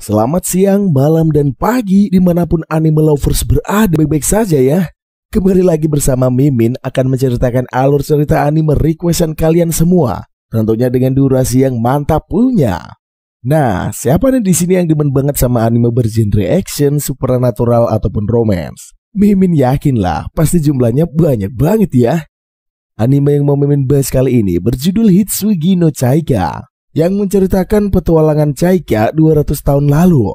Selamat siang, malam, dan pagi dimanapun anime lovers berada, baik-baik saja ya. Kembali lagi bersama Mimin akan menceritakan alur cerita anime requestan kalian semua, tentunya dengan durasi yang mantap punya. Nah, siapa nih di sini yang demen banget sama anime bergenre action, supernatural ataupun romance? Mimin yakin lah, pasti jumlahnya banyak banget ya. Anime yang mau Mimin bahas kali ini berjudul Hitsugi no Chaika, yang menceritakan petualangan Chaika 200 tahun lalu.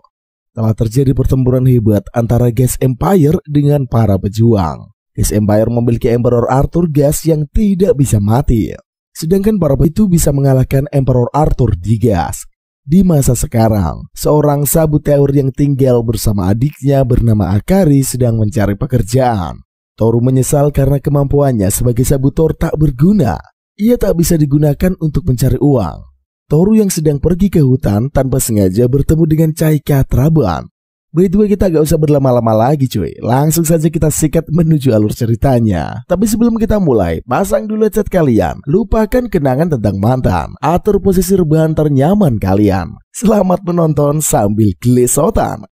Telah terjadi pertempuran hebat antara Gas Empire dengan para pejuang. Gas Empire memiliki Emperor Arthur Gas yang tidak bisa mati, sedangkan para itu bisa mengalahkan Emperor Arthur di Gas. Di masa sekarang, seorang saboteur yang tinggal bersama adiknya bernama Akari sedang mencari pekerjaan. Toru menyesal karena kemampuannya sebagai saboteur tak berguna. Ia tak bisa digunakan untuk mencari uang. Toru yang sedang pergi ke hutan tanpa sengaja bertemu dengan Chaika Traban. By the way, kita gak usah berlama-lama lagi cuy. Langsung saja kita sikat menuju alur ceritanya. Tapi sebelum kita mulai, pasang dulu headset kalian. Lupakan kenangan tentang mantan. Atur posisi rebahan ternyaman kalian. Selamat menonton sambil gelesotan.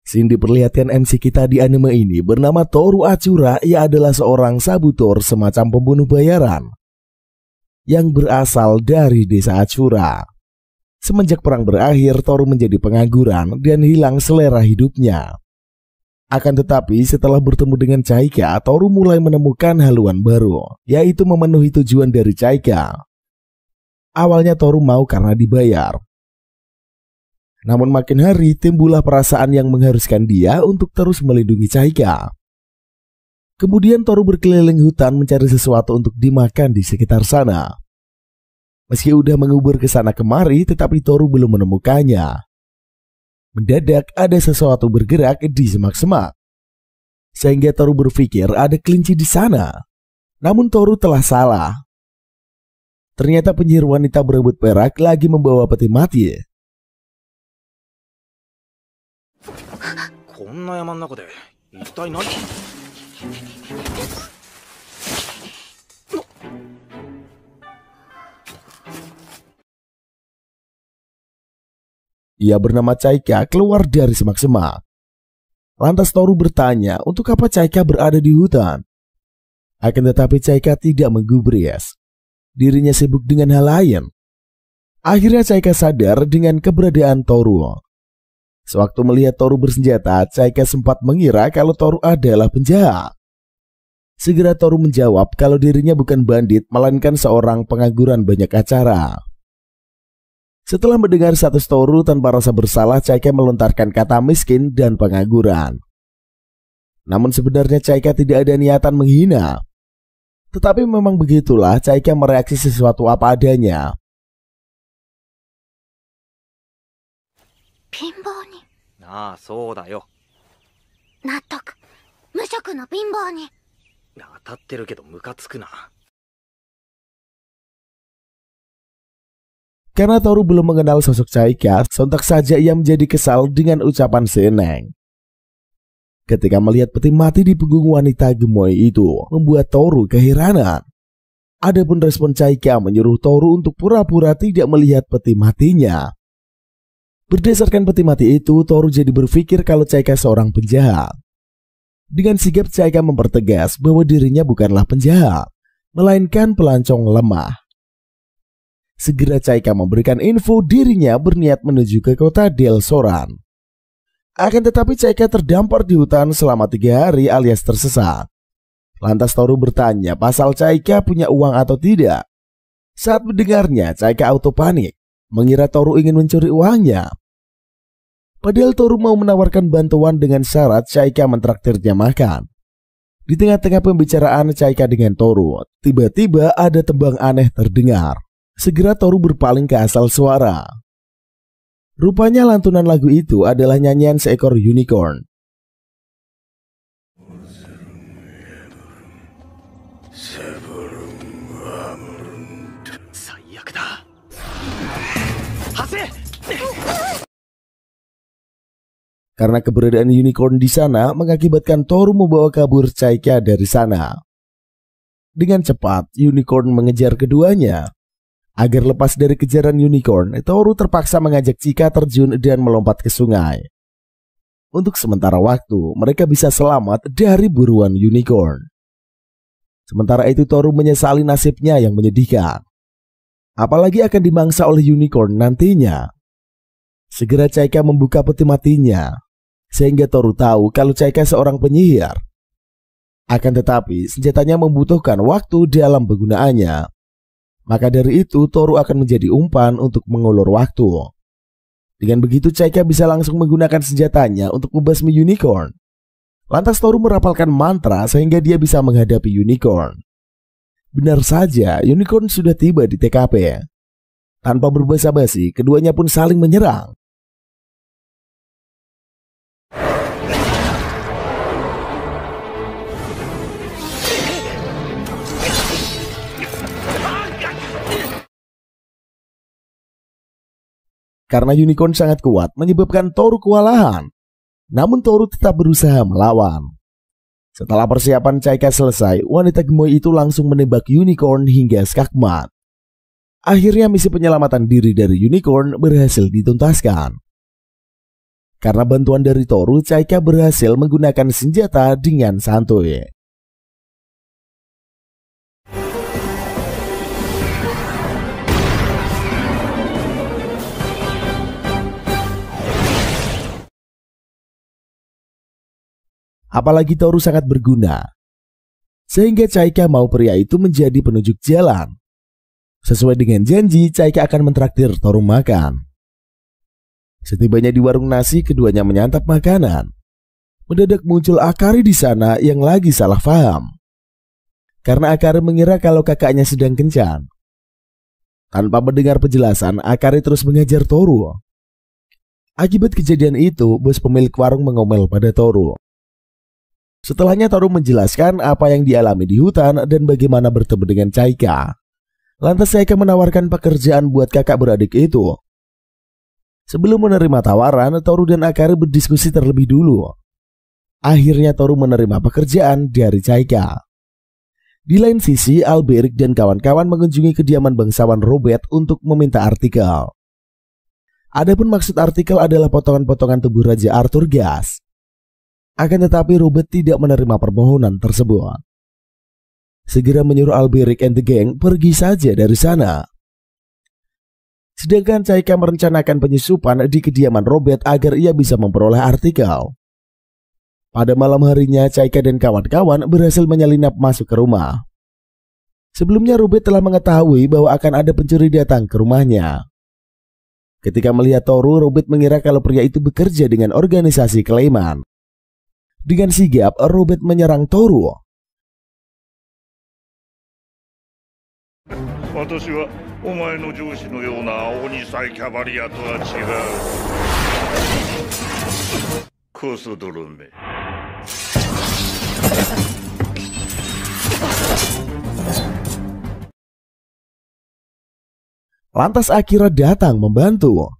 Scene diperlihatkan MC kita di anime ini bernama Toru Achura. Ia adalah seorang saboteur semacam pembunuh bayaran yang berasal dari desa Achura. Semenjak perang berakhir, Toru menjadi pengangguran dan hilang selera hidupnya. Akan tetapi setelah bertemu dengan Chaika, Toru mulai menemukan haluan baru, yaitu memenuhi tujuan dari Chaika. Awalnya Toru mau karena dibayar. Namun makin hari timbullah perasaan yang mengharuskan dia untuk terus melindungi Chaika. Kemudian Toru berkeliling hutan mencari sesuatu untuk dimakan di sekitar sana. Meski udah mengubur ke sana kemari, tetapi Toru belum menemukannya. Mendadak ada sesuatu bergerak di semak-semak, sehingga Toru berpikir ada kelinci di sana. Namun Toru telah salah. Ternyata penyihir wanita berebut perak lagi membawa peti mati. Ia bernama Chaika keluar dari semak-semak. Lantas Toru bertanya untuk apa Chaika berada di hutan. Akan tetapi Chaika tidak menggubris. Dirinya sibuk dengan hal lain. Akhirnya Chaika sadar dengan keberadaan Toru. Sewaktu melihat Toru bersenjata, Chaika sempat mengira kalau Toru adalah penjahat. Segera Toru menjawab kalau dirinya bukan bandit, melainkan seorang pengangguran banyak acara. Setelah mendengar status Toru tanpa rasa bersalah, Chaika melontarkan kata miskin dan pengangguran. Namun sebenarnya Chaika tidak ada niatan menghina. Tetapi memang begitulah, Chaika mereaksi sesuatu apa adanya. Nah, so da yo. Natok. Mushoku no pinbou ni. Atatteru kedo mukatsuku na. Karena Toru belum mengenal sosok Chaika, sontak saja ia menjadi kesal dengan ucapan Seneng. Ketika melihat peti mati di punggung wanita gemoy itu, membuat Toru keheranan. Adapun respon Chaika menyuruh Toru untuk pura-pura tidak melihat peti matinya. Berdasarkan peti mati itu, Toru jadi berpikir kalau Chaika seorang penjahat. Dengan sigap Chaika mempertegas bahwa dirinya bukanlah penjahat, melainkan pelancong lemah. Segera Chaika memberikan info dirinya berniat menuju ke kota Delsoran. Akan tetapi Chaika terdampar di hutan selama 3 hari alias tersesat. Lantas Toru bertanya pasal Chaika punya uang atau tidak. Saat mendengarnya, Chaika auto panik, mengira Toru ingin mencuri uangnya. Padahal Toru mau menawarkan bantuan dengan syarat Chaika mentraktirnya makan. Di tengah-tengah pembicaraan Chaika dengan Toru, tiba-tiba ada tembang aneh terdengar. Segera Toru berpaling ke asal suara. Rupanya lantunan lagu itu adalah nyanyian seekor unicorn. Karena keberadaan unicorn di sana mengakibatkan Toru membawa kabur Chaika dari sana. Dengan cepat, unicorn mengejar keduanya. Agar lepas dari kejaran unicorn, Toru terpaksa mengajak Chika terjun dan melompat ke sungai. Untuk sementara waktu, mereka bisa selamat dari buruan unicorn. Sementara itu Toru menyesali nasibnya yang menyedihkan. Apalagi akan dimangsa oleh unicorn nantinya. Segera Chaika membuka peti matinya, sehingga Toru tahu kalau Chaika seorang penyihir. Akan tetapi, senjatanya membutuhkan waktu dalam penggunaannya. Maka dari itu, Toru akan menjadi umpan untuk mengulur waktu. Dengan begitu, Chaika bisa langsung menggunakan senjatanya untuk membasmi unicorn. Lantas Toru merapalkan mantra sehingga dia bisa menghadapi unicorn. Benar saja, unicorn sudah tiba di TKP. Tanpa berbasa-basi, keduanya pun saling menyerang. Karena unicorn sangat kuat menyebabkan Toru kewalahan. Namun Toru tetap berusaha melawan. Setelah persiapan Chaika selesai, wanita gemoy itu langsung menembak unicorn hingga skakmat. Akhirnya misi penyelamatan diri dari unicorn berhasil dituntaskan. Karena bantuan dari Toru, Chaika berhasil menggunakan senjata dengan santuy. Apalagi Toru sangat berguna, sehingga Chaika mau pria itu menjadi penunjuk jalan. Sesuai dengan janji, Chaika akan mentraktir Toru makan. Setibanya di warung nasi, keduanya menyantap makanan. Mendadak muncul Akari di sana yang lagi salah paham. Karena Akari mengira kalau kakaknya sedang kencan. Tanpa mendengar penjelasan, Akari terus mengajar Toru. Akibat kejadian itu, bos pemilik warung mengomel pada Toru. Setelahnya Toru menjelaskan apa yang dialami di hutan dan bagaimana bertemu dengan Chaika. Lantas Chaika menawarkan pekerjaan buat kakak beradik itu. Sebelum menerima tawaran, Toru dan Akari berdiskusi terlebih dulu. Akhirnya Toru menerima pekerjaan dari Chaika. Di lain sisi, Alberic dan kawan-kawan mengunjungi kediaman bangsawan Robert untuk meminta artikel. Adapun maksud artikel adalah potongan-potongan tubuh Raja Arthur Gas. Akan tetapi Robert tidak menerima permohonan tersebut. Segera menyuruh Alberic and the gang pergi saja dari sana. Sedangkan Chaika merencanakan penyusupan di kediaman Robert agar ia bisa memperoleh artikel. Pada malam harinya, Chaika dan kawan-kawan berhasil menyelinap masuk ke rumah. Sebelumnya Robert telah mengetahui bahwa akan ada pencuri datang ke rumahnya. Ketika melihat Toru, Robert mengira kalau pria itu bekerja dengan organisasi Clayman. Dengan sigap, Robert menyerang Toru. Lantas Akira datang membantu.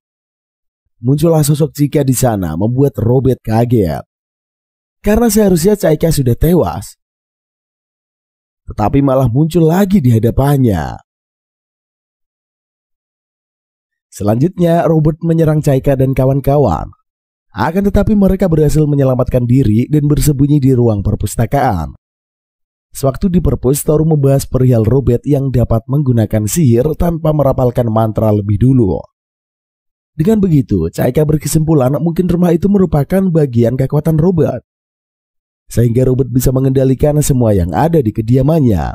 Muncullah sosok Chika di sana membuat Robert kaget. Karena seharusnya Chaika sudah tewas. Tetapi malah muncul lagi di hadapannya. Selanjutnya Robert menyerang Chaika dan kawan-kawan. Akan tetapi mereka berhasil menyelamatkan diri dan bersembunyi di ruang perpustakaan. Sewaktu di perpus, Toru membahas perihal Robert yang dapat menggunakan sihir tanpa merapalkan mantra lebih dulu. Dengan begitu, Chaika berkesimpulan mungkin rumah itu merupakan bagian kekuatan Robert. Sehingga Robert bisa mengendalikan semua yang ada di kediamannya.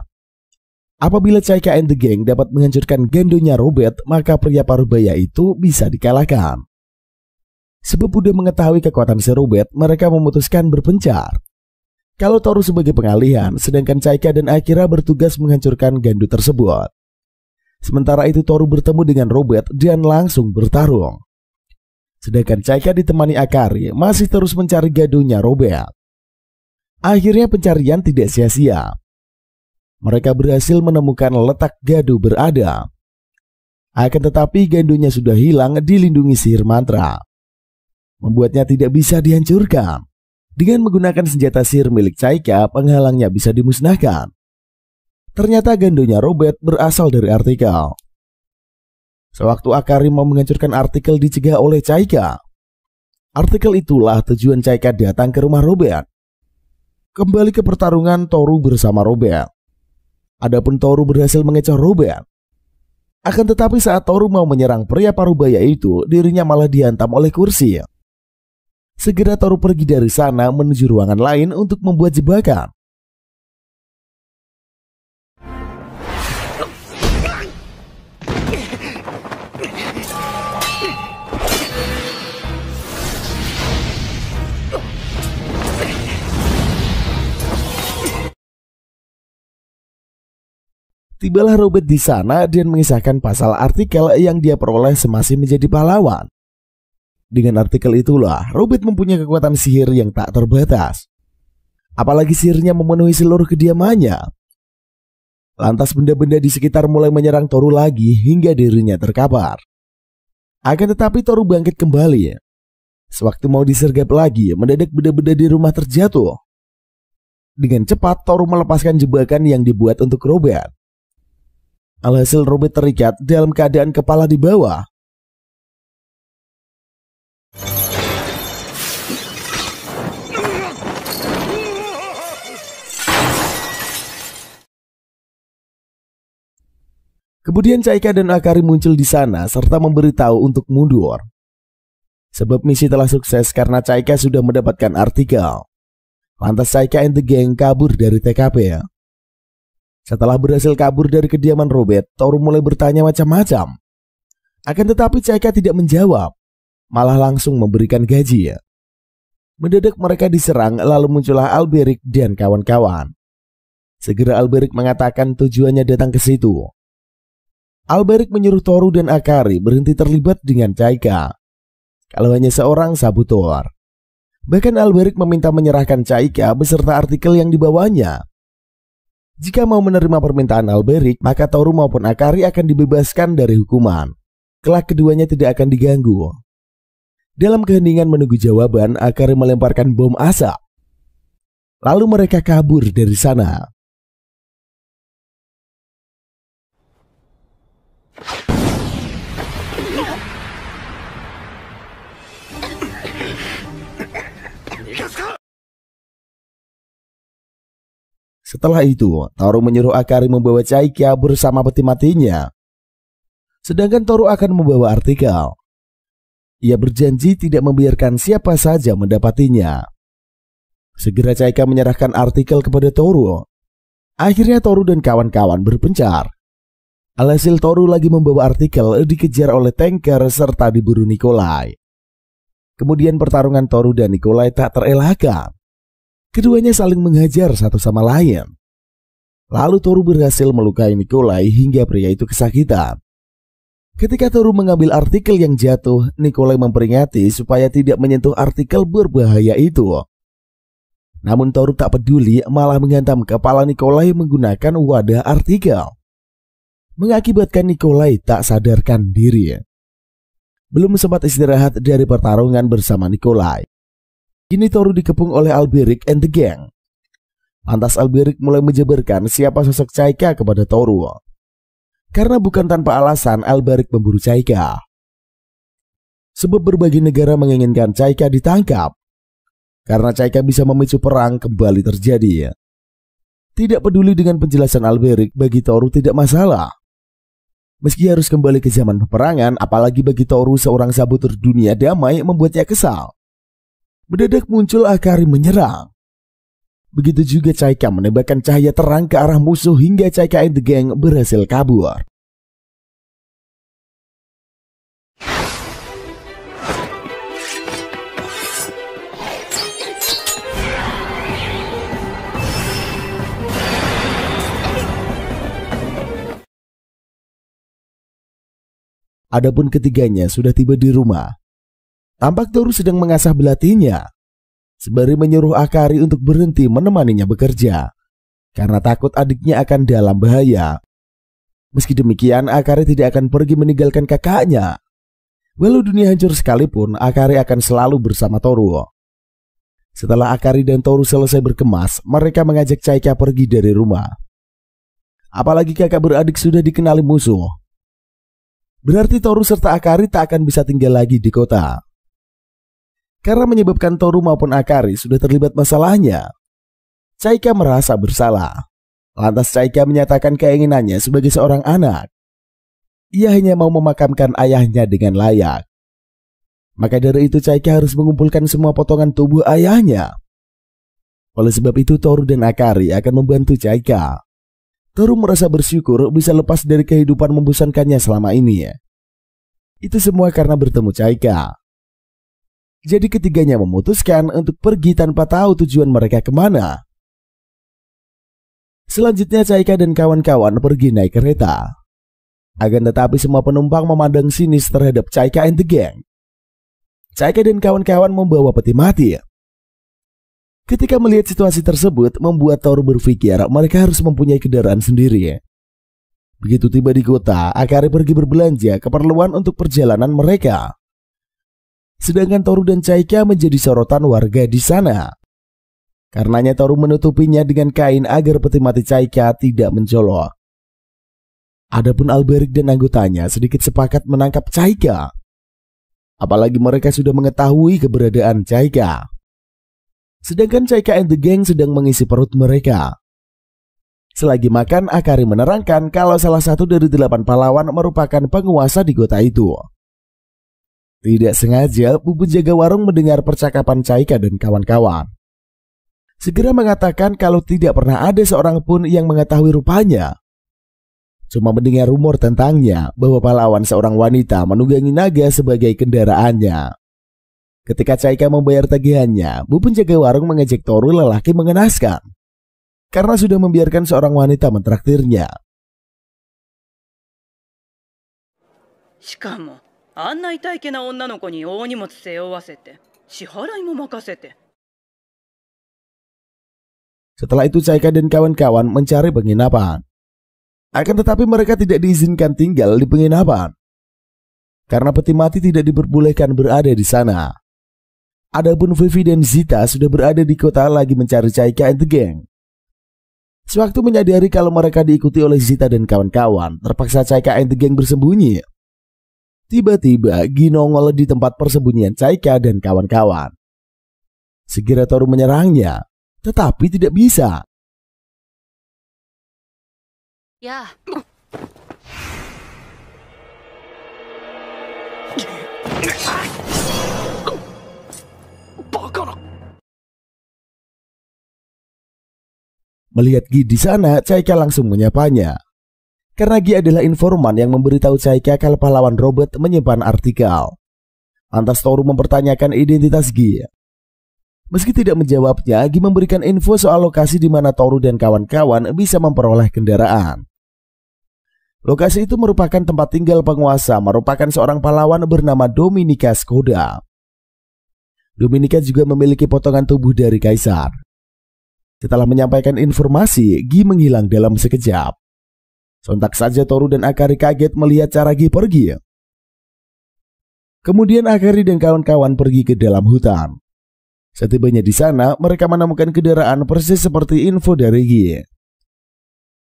Apabila Chaika and the gang dapat menghancurkan gandonya Robert, maka pria parubaya itu bisa dikalahkan. Sebab udah mengetahui kekuatan si Robert, mereka memutuskan berpencar. Kalau Toru sebagai pengalihan, sedangkan Chaika dan Akira bertugas menghancurkan gandu tersebut. Sementara itu Toru bertemu dengan Robert dan langsung bertarung. Sedangkan Chaika ditemani Akari masih terus mencari gandunya Robert. Akhirnya pencarian tidak sia-sia. Mereka berhasil menemukan letak gadu berada. Akan tetapi gandunya sudah hilang dilindungi sihir mantra. membuatnya tidak bisa dihancurkan. Dengan menggunakan senjata sihir milik Chaika, penghalangnya bisa dimusnahkan. Ternyata gandonya Robert berasal dari artikel. Sewaktu Akari mau menghancurkan artikel dicegah oleh Chaika. Artikel itulah tujuan Chaika datang ke rumah Robert. Kembali ke pertarungan Toru bersama Robert. Adapun Toru berhasil mengecoh Robert. Akan tetapi saat Toru mau menyerang pria parubaya itu, dirinya malah dihantam oleh kursi. Segera Toru pergi dari sana menuju ruangan lain untuk membuat jebakan. Tibalah Robert di sana dan mengisahkan pasal artikel yang dia peroleh semasa menjadi pahlawan. Dengan artikel itulah Robert mempunyai kekuatan sihir yang tak terbatas. Apalagi sihirnya memenuhi seluruh kediamannya. Lantas benda-benda di sekitar mulai menyerang Toru lagi hingga dirinya terkapar. Akan tetapi Toru bangkit kembali. Sewaktu mau disergap lagi, mendadak benda-benda di rumah terjatuh. Dengan cepat Toru melepaskan jebakan yang dibuat untuk Robert. Alhasil Robert terikat dalam keadaan kepala di bawah. Kemudian Chaika dan Akari muncul di sana serta memberitahu untuk mundur. Sebab misi telah sukses karena Chaika sudah mendapatkan artikel. Lantas Chaika and the gang kabur dari TKP. Setelah berhasil kabur dari kediaman Robert, Toru mulai bertanya macam-macam. Akan tetapi Chaika tidak menjawab, malah langsung memberikan gaji. Mendadak mereka diserang, lalu muncullah Alberic dan kawan-kawan. Segera Alberic mengatakan tujuannya datang ke situ. Alberic menyuruh Toru dan Akari berhenti terlibat dengan Chaika. Kalau hanya seorang sabotor. Bahkan Alberic meminta menyerahkan Chaika beserta artikel yang dibawanya. Jika mau menerima permintaan Alberic, maka Toru maupun Akari akan dibebaskan dari hukuman. Kelak keduanya tidak akan diganggu. Dalam keheningan menunggu jawaban, Akari melemparkan bom asap. Lalu mereka kabur dari sana. Setelah itu, Toru menyuruh Akari membawa Chaika bersama peti matinya. Sedangkan Toru akan membawa artikel. Ia berjanji tidak membiarkan siapa saja mendapatinya. Segera Chaika menyerahkan artikel kepada Toru. Akhirnya Toru dan kawan-kawan berpencar. Alhasil Toru lagi membawa artikel dikejar oleh tanker serta diburu Nikolai. Kemudian pertarungan Toru dan Nikolai tak terelakkan. Keduanya saling menghajar satu sama lain. Lalu Toru berhasil melukai Nikolai hingga pria itu kesakitan. Ketika Toru mengambil artikel yang jatuh, Nikolai memperingati supaya tidak menyentuh artikel berbahaya itu. Namun Toru tak peduli, malah menghantam kepala Nikolai menggunakan wadah artikel. Mengakibatkan Nikolai tak sadarkan diri. Belum sempat istirahat dari pertarungan bersama Nikolai. Kini Toru dikepung oleh Alberic and the gang. Lantas Alberic mulai menjabarkan siapa sosok Chaika kepada Toru. Karena bukan tanpa alasan Alberic memburu Chaika. Sebab berbagai negara menginginkan Chaika ditangkap. Karena Chaika bisa memicu perang kembali terjadi. Tidak peduli dengan penjelasan Alberic, bagi Toru tidak masalah. Meski harus kembali ke zaman peperangan, apalagi bagi Toru seorang saboteur dunia damai membuatnya kesal. Mendadak muncul Akari menyerang. Begitu juga Chaika menembakkan cahaya terang ke arah musuh hingga Chaika and the gang berhasil kabur. Adapun ketiganya sudah tiba di rumah. Tampak Toru sedang mengasah belatinya, sembari menyuruh Akari untuk berhenti menemaninya bekerja, karena takut adiknya akan dalam bahaya. Meski demikian, Akari tidak akan pergi meninggalkan kakaknya. Walau dunia hancur sekalipun, Akari akan selalu bersama Toru. Setelah Akari dan Toru selesai berkemas, mereka mengajak Chaika pergi dari rumah. Apalagi kakak beradik sudah dikenali musuh. Berarti Toru serta Akari tak akan bisa tinggal lagi di kota. Karena menyebabkan Toru maupun Akari sudah terlibat masalahnya, Chaika merasa bersalah. Lantas Chaika menyatakan keinginannya sebagai seorang anak. Ia hanya mau memakamkan ayahnya dengan layak. Maka dari itu Chaika harus mengumpulkan semua potongan tubuh ayahnya. Oleh sebab itu Toru dan Akari akan membantu Chaika. Toru merasa bersyukur bisa lepas dari kehidupan membosankannya selama ini. Itu semua karena bertemu Chaika. Jadi ketiganya memutuskan untuk pergi tanpa tahu tujuan mereka kemana. Selanjutnya Chaika dan kawan-kawan pergi naik kereta. Akan tetapi semua penumpang memandang sinis terhadap Chaika and the gang. Chaika dan kawan-kawan membawa peti mati. Ketika melihat situasi tersebut membuat Toru berpikir mereka harus mempunyai kendaraan sendiri. Begitu tiba di kota, Akari pergi berbelanja keperluan untuk perjalanan mereka. Sedangkan Toru dan Chaika menjadi sorotan warga di sana. Karenanya Toru menutupinya dengan kain agar peti mati Chaika tidak mencolok. Adapun Alberic dan anggotanya sedikit sepakat menangkap Chaika. Apalagi mereka sudah mengetahui keberadaan Chaika. Sedangkan Chaika and the gang sedang mengisi perut mereka. Selagi makan, Akari menerangkan kalau salah satu dari 8 pahlawan merupakan penguasa di kota itu. Tidak sengaja, Bu penjaga warung mendengar percakapan Chaika dan kawan-kawan. Segera mengatakan kalau tidak pernah ada seorang pun yang mengetahui rupanya. Cuma mendengar rumor tentangnya bahwa pahlawan seorang wanita menunggangi naga sebagai kendaraannya. Ketika Chaika membayar tagihannya, Bu penjaga warung mengejek Toru lelaki mengenaskan. Karena sudah membiarkan seorang wanita mentraktirnya. しかも、あんな痛いけな女の子に大荷物背負わせて、支払いも任せて。 Setelah itu Chaika dan kawan-kawan mencari penginapan. Akan tetapi mereka tidak diizinkan tinggal di penginapan. Karena peti mati tidak diperbolehkan berada di sana. Adapun Vivi dan Zita sudah berada di kota lagi mencari Chaika and the gang. Sewaktu menyadari kalau mereka diikuti oleh Zita dan kawan-kawan, terpaksa Chaika and the gang bersembunyi. Tiba-tiba Gi nongol di tempat persembunyian Chaika dan kawan-kawan. Segera Toru menyerangnya, tetapi tidak bisa. Ya. Melihat Gi di sana, Chaika langsung menyapanya. Karena Gi adalah informan yang memberitahu Chaika kalau pahlawan Robert menyimpan artikel. Lantas Toru mempertanyakan identitas Gi. Meski tidak menjawabnya, Gi memberikan info soal lokasi di mana Toru dan kawan-kawan bisa memperoleh kendaraan. Lokasi itu merupakan tempat tinggal penguasa, merupakan seorang pahlawan bernama Dominika Skoda. Dominika juga memiliki potongan tubuh dari kaisar. Setelah menyampaikan informasi, Gi menghilang dalam sekejap. Sontak saja Toru dan Akari kaget melihat cara Gi pergi. Kemudian Akari dan kawan-kawan pergi ke dalam hutan. Setibanya di sana, mereka menemukan kendaraan persis seperti info dari Gi.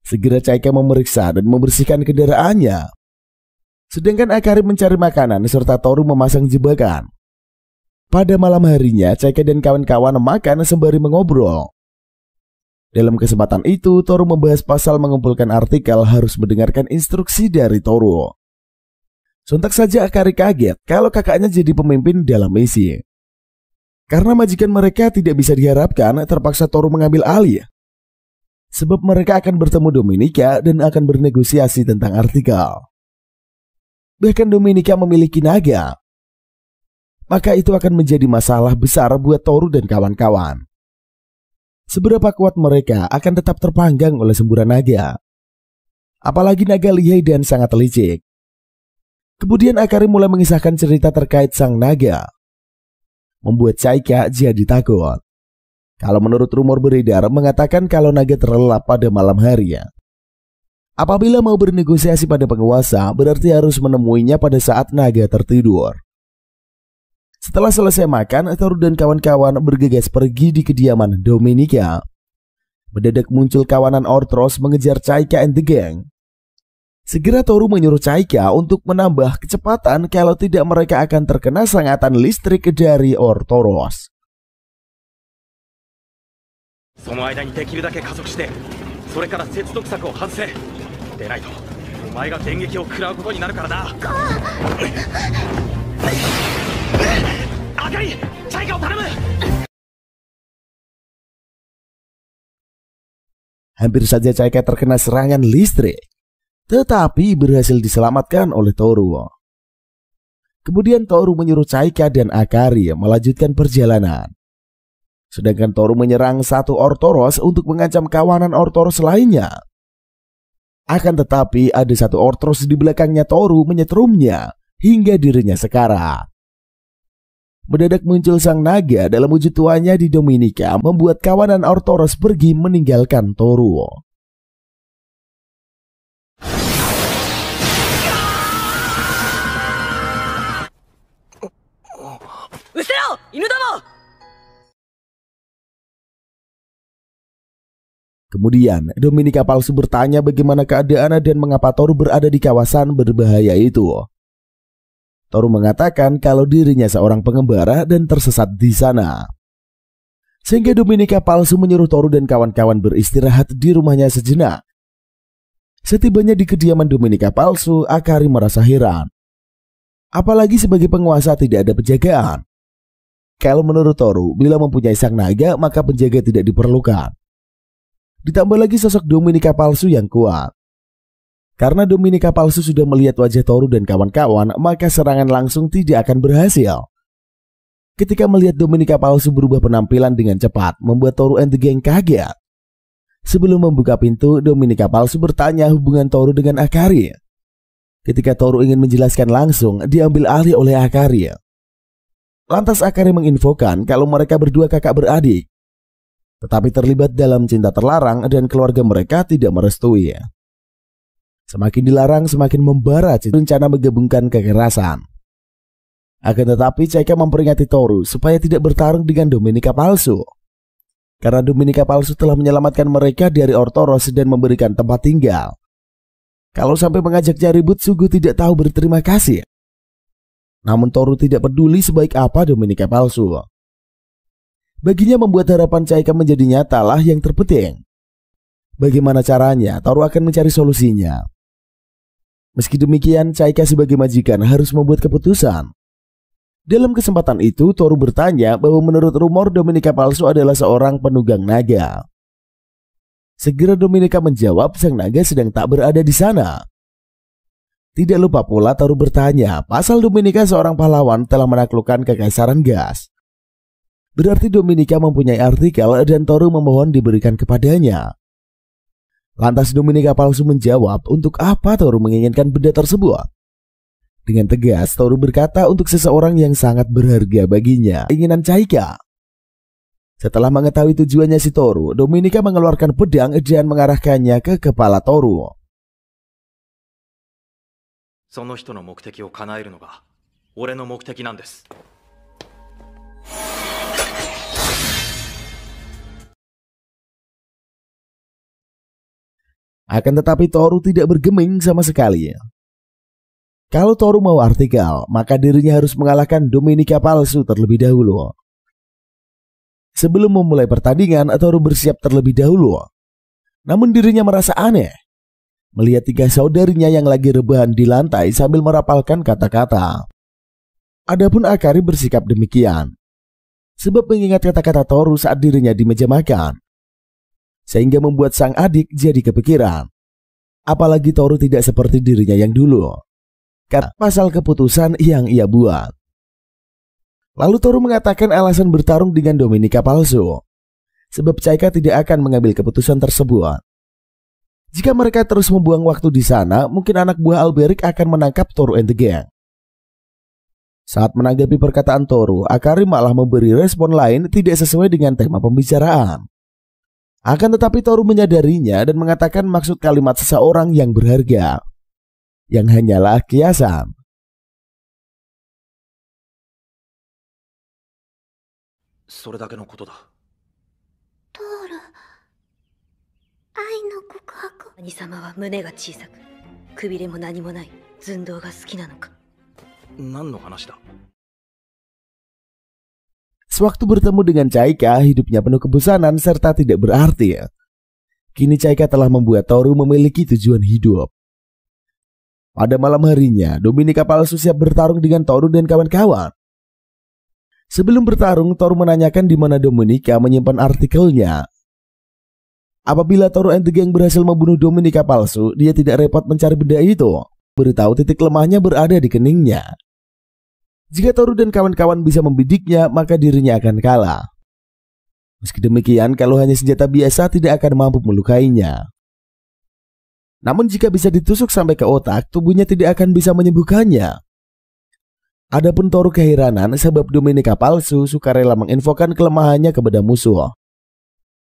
Segera Chaika memeriksa dan membersihkan kendaraannya. Sedangkan Akari mencari makanan serta Toru memasang jebakan. Pada malam harinya, Chaika dan kawan-kawan makan sembari mengobrol. Dalam kesempatan itu, Toru membahas pasal mengumpulkan artikel harus mendengarkan instruksi dari Toru. Sontak saja Akari kaget kalau kakaknya jadi pemimpin dalam misi. Karena majikan mereka tidak bisa diharapkan, terpaksa Toru mengambil alih. Sebab mereka akan bertemu Dominika dan akan bernegosiasi tentang artikel. Bahkan Dominika memiliki naga. Maka itu akan menjadi masalah besar buat Toru dan kawan-kawan. Seberapa kuat mereka akan tetap terpanggang oleh semburan naga. Apalagi naga lihai dan sangat licik. Kemudian Akari mulai mengisahkan cerita terkait sang naga. Membuat Chaika jadi takut. Kalau menurut rumor beredar mengatakan kalau naga terlelap pada malam hari ya. Apabila mau bernegosiasi pada penguasa, berarti harus menemuinya pada saat naga tertidur. Setelah selesai makan, Toru dan kawan-kawan bergegas pergi di kediaman Dominika. Mendadak muncul kawanan Orthros mengejar Chaika and the gang. Segera Toru menyuruh Chaika untuk menambah kecepatan, kalau tidak mereka akan terkena sengatan listrik dari Orthros. その間にできるだけ加速して、それから接続策を外せ。でないとお前が電撃を食らうことになるからな。あかり、チャイカを頼む。 Hampir saja Chaika terkena serangan listrik, tetapi berhasil diselamatkan oleh Toru. Kemudian Toru menyuruh Chaika dan Akari melanjutkan perjalanan. Sedangkan Toru menyerang satu Orthros untuk mengancam kawanan Orthros lainnya. Akan tetapi ada satu Orthros di belakangnya Toru menyetrumnya hingga dirinya sekarat. Mendadak muncul sang naga dalam wujud tuanya di Dominika, membuat kawanan Orthros pergi meninggalkan Toru. Usero, Inudomo! Kemudian Dominika palsu bertanya bagaimana keadaan dan mengapa Toru berada di kawasan berbahaya itu. Toru mengatakan kalau dirinya seorang pengembara dan tersesat di sana. Sehingga Dominika palsu menyuruh Toru dan kawan-kawan beristirahat di rumahnya sejenak. Setibanya di kediaman Dominika palsu, Akari merasa heran. Apalagi sebagai penguasa tidak ada penjagaan. Kalau menurut Toru, bila mempunyai sang naga maka penjaga tidak diperlukan. Ditambah lagi sosok Dominika palsu yang kuat. Karena Dominika palsu sudah melihat wajah Toru dan kawan-kawan, maka serangan langsung tidak akan berhasil. Ketika melihat Dominika palsu berubah penampilan dengan cepat, membuat Toru and the gang kaget. Sebelum membuka pintu, Dominika palsu bertanya hubungan Toru dengan Akari. Ketika Toru ingin menjelaskan langsung, diambil alih oleh Akari. Lantas Akari menginfokan kalau mereka berdua kakak beradik, tetapi terlibat dalam cinta terlarang dan keluarga mereka tidak merestui. Semakin dilarang, semakin membara rencana menggabungkan kekerasan. Akan tetapi Chaika memperingatkan Toru supaya tidak bertarung dengan Dominika palsu. Karena Dominika palsu telah menyelamatkan mereka dari Orthros dan memberikan tempat tinggal. Kalau sampai mengajaknya ribut, sungguh tidak tahu berterima kasih. Namun Toru tidak peduli sebaik apa Dominika palsu. Baginya membuat harapan Chaika menjadi nyata lah yang terpenting. Bagaimana caranya, Toru akan mencari solusinya. Meski demikian, Chaika sebagai majikan harus membuat keputusan. Dalam kesempatan itu, Toru bertanya bahwa menurut rumor Dominika palsu adalah seorang penunggang naga. Segera Dominika menjawab sang naga sedang tak berada di sana. Tidak lupa pula Toru bertanya pasal Dominika seorang pahlawan telah menaklukkan kekaisaran gas. Berarti Dominika mempunyai artikel dan Toru memohon diberikan kepadanya. Lantas Dominika palsu menjawab untuk apa Toru menginginkan benda tersebut. Dengan tegas Toru berkata untuk seseorang yang sangat berharga baginya, keinginan Chaika. Setelah mengetahui tujuannya si Toru, Dominika mengeluarkan pedang dan mengarahkannya ke kepala Toru. その人の目的を叶えるのが俺の目的なんです。 Akan tetapi Toru tidak bergeming sama sekali. Kalau Toru mau artikel, maka dirinya harus mengalahkan Dominika palsu terlebih dahulu. Sebelum memulai pertandingan, Toru bersiap terlebih dahulu. Namun dirinya merasa aneh melihat tiga saudarinya yang lagi rebahan di lantai sambil merapalkan kata-kata. Adapun Akari bersikap demikian, sebab mengingat kata-kata Toru saat dirinya di meja makan. Sehingga membuat sang adik jadi kepikiran. Apalagi Toru tidak seperti dirinya yang dulu, karena pasal keputusan yang ia buat. Lalu Toru mengatakan alasan bertarung dengan Dominika palsu, sebab Chaika tidak akan mengambil keputusan tersebut. Jika mereka terus membuang waktu di sana, mungkin anak buah Alberic akan menangkap Toru and the gang. Saat menanggapi perkataan Toru, Akari malah memberi respon lain tidak sesuai dengan tema pembicaraan. Akan tetapi Toru menyadarinya dan mengatakan maksud kalimat seseorang yang berharga, yang hanyalah kiasan. それだけのことだ。トール、愛の告白。兄様は胸が小さく、くびれも何もない寸胴が好きなのか。何の話だ。 Sewaktu bertemu dengan Chaika, hidupnya penuh kebosanan serta tidak berarti. Kini Chaika telah membuat Toru memiliki tujuan hidup. Pada malam harinya, Dominika palsu siap bertarung dengan Toru dan kawan-kawan. Sebelum bertarung, Toru menanyakan di mana Dominika menyimpan artikelnya. Apabila Toru and the Gang berhasil membunuh Dominika palsu, dia tidak repot mencari benda itu. Beritahu titik lemahnya berada di keningnya. Jika Toru dan kawan-kawan bisa membidiknya, maka dirinya akan kalah. Meski demikian, kalau hanya senjata biasa tidak akan mampu melukainya. Namun jika bisa ditusuk sampai ke otak, tubuhnya tidak akan bisa menyembuhkannya. Adapun Toru keheranan sebab Dominika palsu sukarela menginfokan kelemahannya kepada musuh.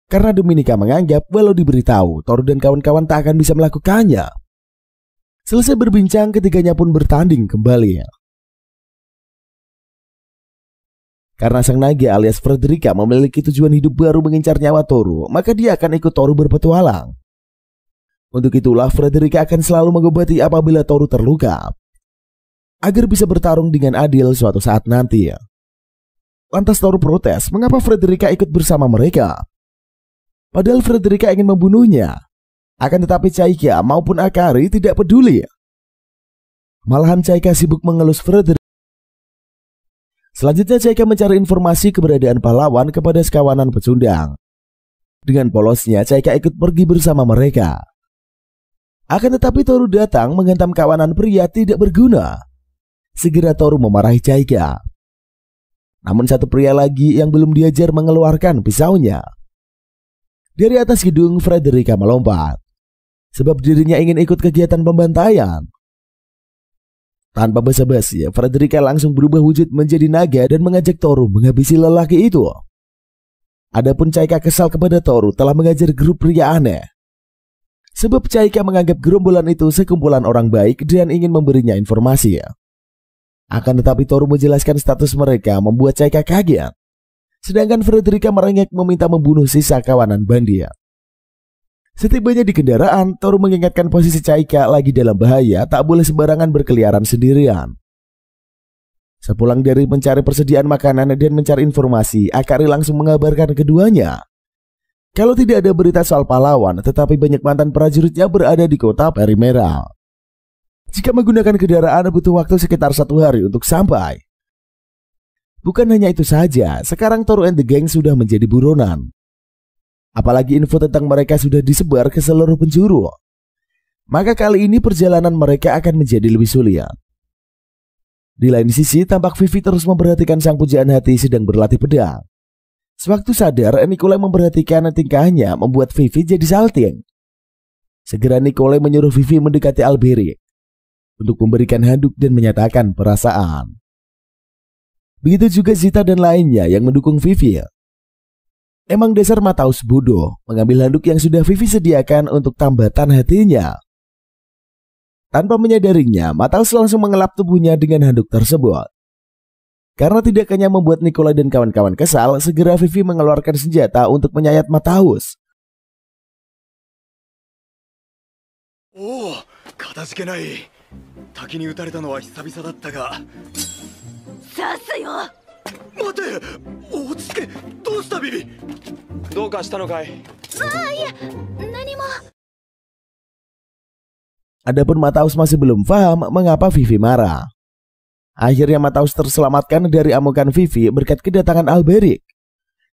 Karena Dominika menganggap walau diberitahu, Toru dan kawan-kawan tak akan bisa melakukannya. Selesai berbincang, ketiganya pun bertanding kembali. Karena sang naga alias Frederica memiliki tujuan hidup baru mengincar nyawa Toru, maka dia akan ikut Toru berpetualang. Untuk itulah Frederica akan selalu mengobati apabila Toru terluka, agar bisa bertarung dengan adil suatu saat nanti. Lantas Toru protes mengapa Frederica ikut bersama mereka. Padahal Frederica ingin membunuhnya. Akan tetapi Chaika maupun Akari tidak peduli. Malahan Chaika sibuk mengelus Frederica. Selanjutnya Chaika mencari informasi keberadaan pahlawan kepada sekawanan pecundang. Dengan polosnya Chaika ikut pergi bersama mereka. Akan tetapi Toru datang menghantam kawanan pria tidak berguna. Segera Toru memarahi Chaika. Namun satu pria lagi yang belum diajar mengeluarkan pisaunya. Dari atas gedung Frederica melompat, sebab dirinya ingin ikut kegiatan pembantaian. Tanpa basa-basi, Frederica langsung berubah wujud menjadi naga dan mengajak Toru menghabisi lelaki itu. Adapun Chaika kesal kepada Toru telah mengajar grup pria aneh. Sebab Chaika menganggap gerombolan itu sekumpulan orang baik dan ingin memberinya informasi. Akan tetapi Toru menjelaskan status mereka membuat Chaika kaget. Sedangkan Frederica merengek meminta membunuh sisa kawanan bandia. Setibanya di kendaraan, Toru mengingatkan posisi Chaika lagi dalam bahaya, tak boleh sembarangan berkeliaran sendirian. Sepulang dari mencari persediaan makanan dan mencari informasi, Akari langsung mengabarkan keduanya. Kalau tidak ada berita soal pahlawan, tetapi banyak mantan prajuritnya berada di kota Perimeral. Jika menggunakan kendaraan butuh waktu sekitar 1 hari untuk sampai. Bukan hanya itu saja, sekarang Toru and the Gang sudah menjadi buronan. Apalagi info tentang mereka sudah disebar ke seluruh penjuru. Maka kali ini perjalanan mereka akan menjadi lebih sulit. Di lain sisi, tampak Vivi terus memperhatikan sang pujaan hati sedang berlatih pedang. Sewaktu sadar, Nikolai memperhatikan tingkahnya membuat Vivi jadi salting. Segera Nikolai menyuruh Vivi mendekati Alberic untuk memberikan handuk dan menyatakan perasaan. Begitu juga Zita dan lainnya yang mendukung Vivi. Emang dasar Mataus bodoh mengambil handuk yang sudah Vivi sediakan untuk tambatan hatinya. Tanpa menyadarinya, Mataus langsung mengelap tubuhnya dengan handuk tersebut. Karena tidak hanya membuat Nikolai dan kawan-kawan kesal, segera Vivi mengeluarkan senjata untuk menyayat Mataus. Oh, 片付けない。滝に打たれたのは久々だったが。刺すよ。待て、落ち着け。どうしたビビ。どうかしたのかい。いえ、何も。 Adapun Mataus masih belum paham mengapa Vivi marah. Akhirnya Mataus terselamatkan dari amukan Vivi berkat kedatangan Alberic.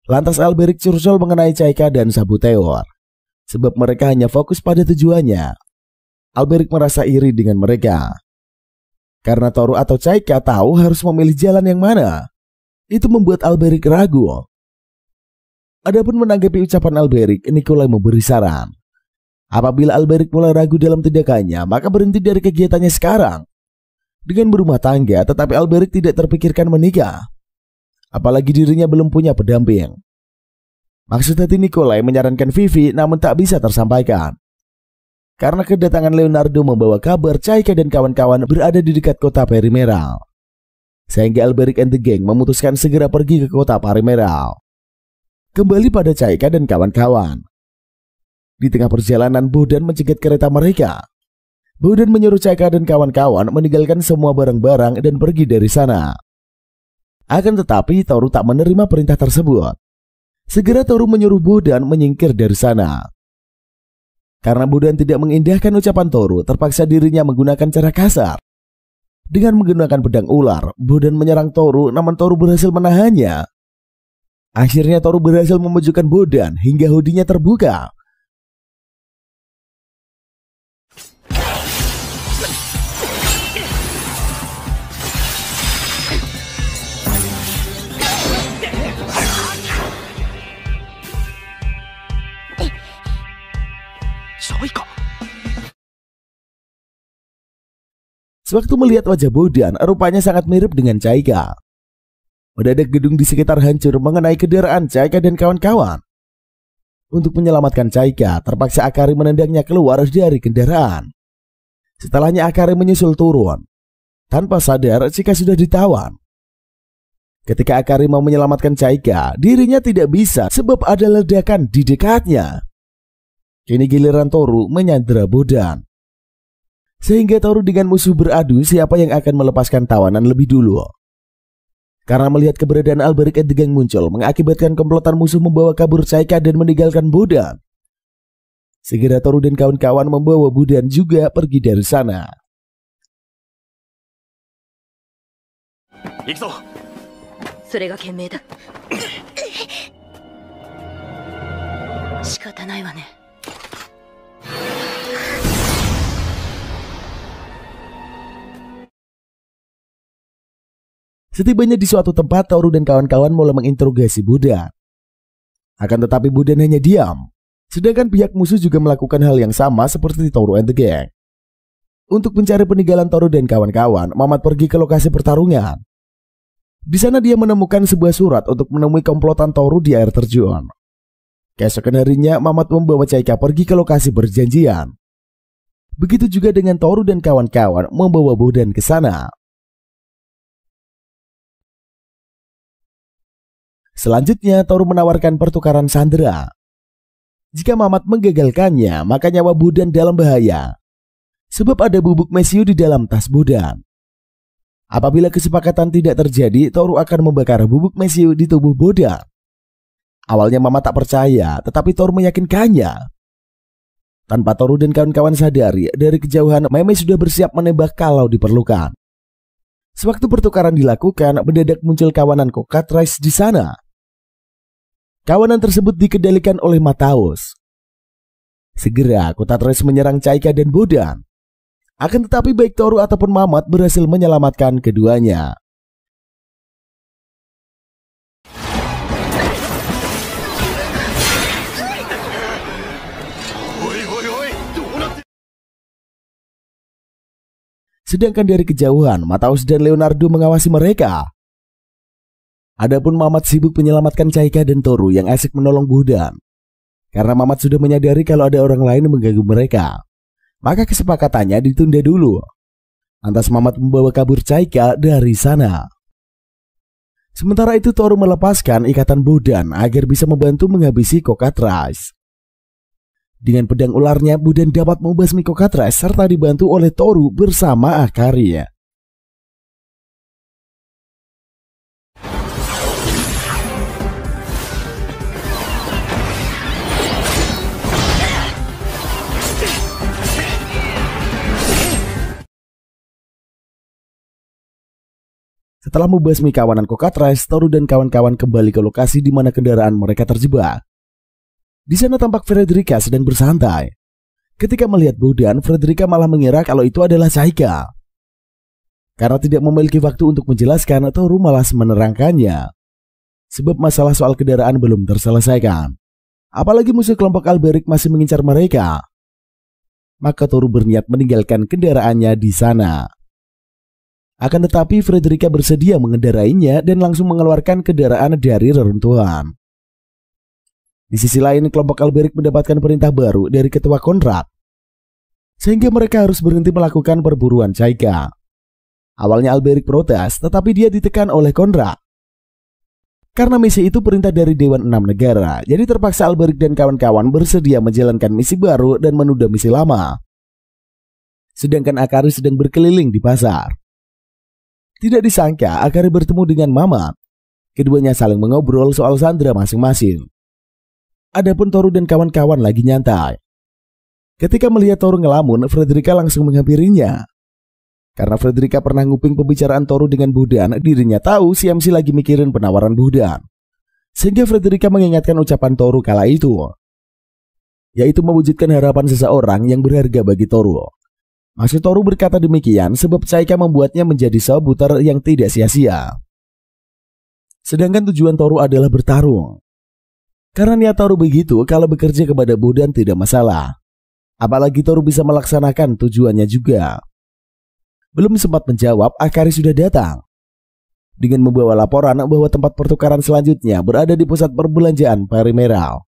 Lantas Alberic curcol mengenai Chaika dan Sabuteor, sebab mereka hanya fokus pada tujuannya. Alberic merasa iri dengan mereka. Karena Toru atau Chaika tahu harus memilih jalan yang mana. Itu membuat Alberic ragu. Adapun menanggapi ucapan Alberic, Nikolai memberi saran. Apabila Alberic mulai ragu dalam tindakannya, maka berhenti dari kegiatannya sekarang. Dengan berumah tangga, tetapi Alberic tidak terpikirkan menikah. Apalagi dirinya belum punya pendamping. Maksud hati Nikolai menyarankan Vivi namun tak bisa tersampaikan. Karena kedatangan Leonardo membawa kabar Chaika dan kawan-kawan berada di dekat kota Perimeral. sehingga Alberic and the Gang memutuskan segera pergi ke kota Parimeral. Kembali pada Chaika dan kawan-kawan. Di tengah perjalanan, Bodan mencegat kereta mereka. Bodan menyuruh Chaika dan kawan-kawan meninggalkan semua barang-barang dan pergi dari sana. Akan tetapi Toru tak menerima perintah tersebut. Segera Toru menyuruh Bodan menyingkir dari sana. Karena Bodan tidak mengindahkan ucapan Toru, terpaksa dirinya menggunakan cara kasar. Dengan menggunakan pedang ular, Bodan menyerang Toru, namun Toru berhasil menahannya. Akhirnya Toru berhasil memojokkan Bodan hingga hoodie-nya terbuka. Sewaktu melihat wajah Bodan, rupanya sangat mirip dengan Chaika. Mendadak gedung di sekitar hancur mengenai kendaraan Chaika dan kawan-kawan. Untuk menyelamatkan Chaika, terpaksa Akari menendangnya keluar dari kendaraan. Setelahnya Akari menyusul turun. Tanpa sadar, Chaika sudah ditawan. Ketika Akari mau menyelamatkan Chaika, dirinya tidak bisa sebab ada ledakan di dekatnya. Kini giliran Toru menyandera Bodan. Sehingga Toru dengan musuh beradu siapa yang akan melepaskan tawanan lebih dulu. Karena melihat keberadaan Alberic and the Gang muncul, mengakibatkan komplotan musuh membawa kabur Chaika dan meninggalkan Bodan. Segera Toru dan kawan-kawan membawa Bodan juga pergi dari sana. Ikzo. それが賢明だ。仕方ないわね。 Setibanya di suatu tempat, Toru dan kawan-kawan mulai menginterogasi Bodan. Akan tetapi Bodan hanya diam. Sedangkan pihak musuh juga melakukan hal yang sama seperti Toru and the Gang. Untuk mencari peninggalan Toru dan kawan-kawan, Mamat pergi ke lokasi pertarungan. Di sana dia menemukan sebuah surat untuk menemui komplotan Toru di air terjun. Keesokan harinya, Mamat membawa Chaika pergi ke lokasi perjanjian. Begitu juga dengan Toru dan kawan-kawan membawa Bodan ke sana. Selanjutnya, Toru menawarkan pertukaran sandera. Jika Mamat menggagalkannya, maka nyawa Bodan dalam bahaya. Sebab ada bubuk mesiu di dalam tas Bodan. Apabila kesepakatan tidak terjadi, Toru akan membakar bubuk mesiu di tubuh Bodan. Awalnya Mamat tak percaya, tetapi Toru meyakinkannya. Tanpa Toru dan kawan-kawan sadari, dari kejauhan Meme sudah bersiap menembak kalau diperlukan. Sewaktu pertukaran dilakukan, mendadak muncul kawanan Cockatrice di sana. Kawanan tersebut dikendalikan oleh Mataos. Segera Cockatrice menyerang Chaika dan Bodan. Akan tetapi baik Toru ataupun Mamat berhasil menyelamatkan keduanya. Sedangkan dari kejauhan, Mataos dan Leonardo mengawasi mereka. Adapun Mamat sibuk menyelamatkan Chaika dan Toru yang asik menolong Bodan. Karena Mamat sudah menyadari kalau ada orang lain yang mengganggu mereka, maka kesepakatannya ditunda dulu. Lantas Mamat membawa kabur Chaika dari sana. Sementara itu Toru melepaskan ikatan Bodan agar bisa membantu menghabisi Cockatrice. Dengan pedang ularnya, Bodan dapat membasmi Cockatrice serta dibantu oleh Toru bersama Akari. Setelah membasmi kawanan Cockatrice, Toru dan kawan-kawan kembali ke lokasi di mana kendaraan mereka terjebak. Di sana tampak Frederica sedang bersantai. Ketika melihat Bodan, Frederica malah mengira kalau itu adalah Chaika. Karena tidak memiliki waktu untuk menjelaskan, Toru malas menerangkannya. Sebab masalah soal kendaraan belum terselesaikan. Apalagi musuh kelompok Alberic masih mengincar mereka. Maka Toru berniat meninggalkan kendaraannya di sana. Akan tetapi Frederica bersedia mengendarainya dan langsung mengeluarkan kendaraan dari reruntuhan. Di sisi lain, kelompok Alberic mendapatkan perintah baru dari ketua kontrak, sehingga mereka harus berhenti melakukan perburuan Chaika. Awalnya Alberic protes, tetapi dia ditekan oleh Conrad. Karena misi itu perintah dari Dewan 6 Negara, jadi terpaksa Alberic dan kawan-kawan bersedia menjalankan misi baru dan menunda misi lama. Sedangkan Akari sedang berkeliling di pasar. Tidak disangka Akari bertemu dengan Mamat. Keduanya saling mengobrol soal sandera masing-masing. Adapun Toru dan kawan-kawan lagi nyantai. Ketika melihat Toru ngelamun, Frederica langsung menghampirinya. Karena Frederica pernah nguping pembicaraan Toru dengan Budan, dirinya tahu si MC lagi mikirin penawaran Budan. Sehingga Frederica mengingatkan ucapan Toru kala itu, yaitu mewujudkan harapan seseorang yang berharga bagi Toru. Maksud Toru berkata demikian sebab Chaika membuatnya menjadi sabuter yang tidak sia-sia. Sedangkan tujuan Toru adalah bertarung. Karena niat Toru begitu, kalau bekerja kepada Budan tidak masalah. Apalagi Toru bisa melaksanakan tujuannya juga. Belum sempat menjawab, Akari sudah datang. Dengan membawa laporan bahwa tempat pertukaran selanjutnya berada di pusat perbelanjaan Perimeral.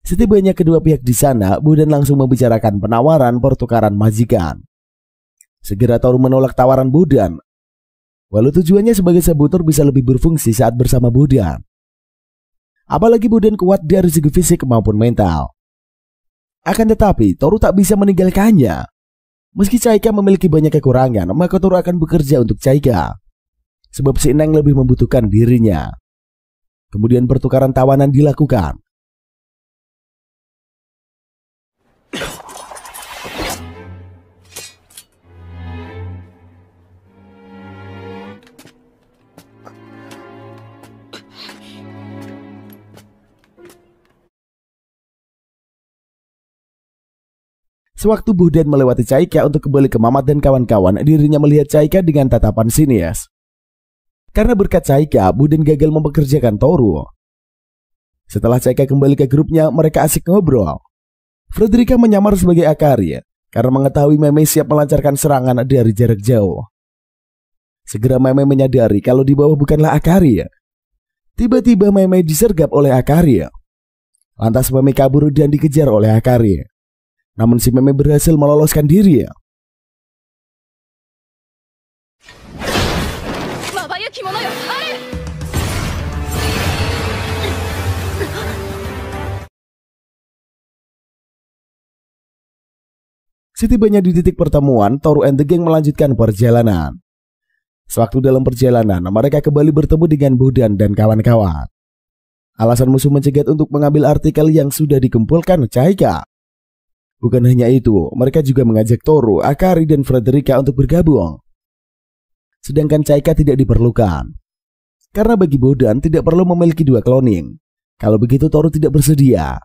Setibanya kedua pihak di sana, Budan langsung membicarakan penawaran pertukaran majikan. Segera Toru menolak tawaran Budan. Walau tujuannya sebagai sabutor bisa lebih berfungsi saat bersama Budan. Apalagi Budan kuat dari segi fisik maupun mental. Akan tetapi, Toru tak bisa meninggalkannya. Meski Chaika memiliki banyak kekurangan, maka Toru akan bekerja untuk Chaika. Sebab si Neng lebih membutuhkan dirinya. Kemudian pertukaran tawanan dilakukan. Sewaktu Budan melewati Chaika untuk kembali ke Mamat dan kawan-kawan, dirinya melihat Chaika dengan tatapan sinis. Karena berkat Chaika, Budan gagal mempekerjakan Toru. Setelah Chaika kembali ke grupnya, mereka asik ngobrol. Frederica menyamar sebagai Akari karena mengetahui Meme siap melancarkan serangan dari jarak jauh. Segera Meme menyadari kalau di bawah bukanlah Akari. Tiba-tiba Meme disergap oleh Akari. Lantas Meme kabur dan dikejar oleh Akari. Namun si Meme berhasil meloloskan diri. Setibanya di titik pertemuan, Toru and the Gang melanjutkan perjalanan. Sewaktu dalam perjalanan, mereka kembali bertemu dengan Budan dan kawan-kawan. Alasan musuh mencegat untuk mengambil artikel yang sudah dikumpulkan Chaika. Bukan hanya itu, mereka juga mengajak Toru, Akari, dan Frederica untuk bergabung. Sedangkan Chaika tidak diperlukan. Karena bagi Budan tidak perlu memiliki dua cloning. Kalau begitu Toru tidak bersedia.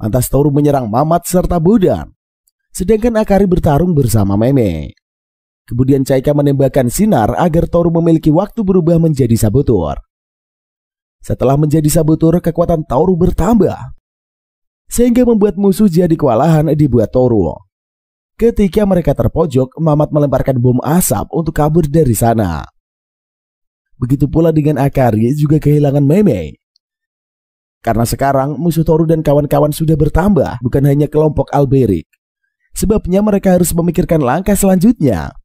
Lantas Toru menyerang Mamat serta Budan. Sedangkan Akari bertarung bersama Meme. Kemudian Chaika menembakkan sinar agar Toru memiliki waktu berubah menjadi saboteur. Setelah menjadi saboteur, kekuatan Toru bertambah. Sehingga membuat musuh jadi kewalahan dibuat Toru. Ketika mereka terpojok, Mamat melemparkan bom asap untuk kabur dari sana. Begitu pula dengan Akari juga kehilangan Meme. Karena sekarang musuh Toru dan kawan-kawan sudah bertambah, bukan hanya kelompok Alberic. Sebabnya mereka harus memikirkan langkah selanjutnya.